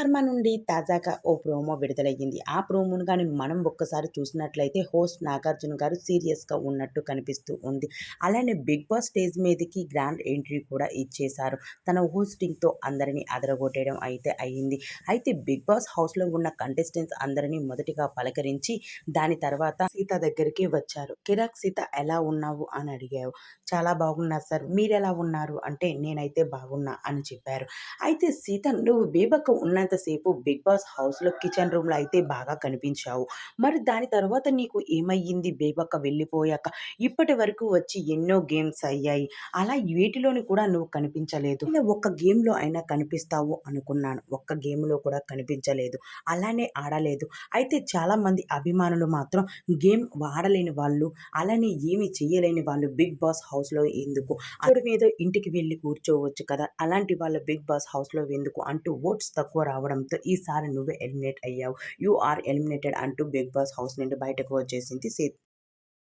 'స్టార్మా' నుండి తాజాగా ఓ ప్రోమో విడుదలయ్యింది. ఆ ప్రోమోను గాని మనం ఒక్కసారి చూసినట్లయితే హోస్ట్ 'నాగార్జున' గారు సీరియస్‌గా ఉన్నట్టు కనిపిస్తూ ఉంది. అలానే 'బిగ్ బాస్' స్టేజ్ మీదకి గ్రాండ్ ఎంట్రీ కూడా ఇచ్చేశారు. తన హోస్టింగ్‌తో అందరిని అదరగొట్టేయడం అయితే అయింది. అయితే 'బిగ్ బాస్' హౌస్‌లో ఉన్న కంటెస్టెంట్స్ అందరిని మొదటిగా పలకరించి దాని తర్వాత సీత దగ్గరికి వచ్చారు. "కిరాక్ సీత ఎలా ఉన్నావు?" అని అడిగారు. "చాలా బాగున్నా సార్. మీరెలా ఉన్నారు?" అంటే "నేనైతే బాగున్నా" అని చెప్పారు. అయితే సీత నువ్వు బేబక్క ఉన్నంత సేపు 'బిగ్ బాస్' హౌస్‌లో కిచెన్ రూమ్‌లో అయితే బాగా కనిపించావు. మరి దాని తర్వాత నీకు ఏమయ్యింది బేబక్క వెళ్ళిపోయాక? ఇప్పటి వరకు వచ్చి ఎన్నో గేమ్స్ అయ్యాయి. అలా వేటిలోని కూడా నువ్వు కనిపించలేదు. నేను ఒక్క గేమ్‌లో అయినా కనిపిస్తావు అనుకున్నాను. ఒక్క గేమ్‌లో కూడా కనిపించలేదు. అలానే ఆడలేదు. అయితే చాలామంది అభిమానులు మాత్రం గేమ్ ఆడలేని వాళ్ళు, అలానే ఏమి చేయలేని వాళ్ళు 'బిగ్ బాస్' హౌస్‌లో ఎందుకు? అతడి మీద ఇంటికి వెళ్లి కూర్చోవచ్చు కదా! అలాంటి వాళ్ళ 'బిగ్ బాస్' హౌస్‌లో ఎందుకు అంటూ ఓట్స్ తక్కువ రావడంతో ఈసారి నువ్వే ఎలిమినేట్ అయ్యావు. యూ ఆర్ ఎలిమినేటెడ్ అంటూ 'బిగ్ బాస్' హౌస్ నుండి బయటకు వచ్చేసింది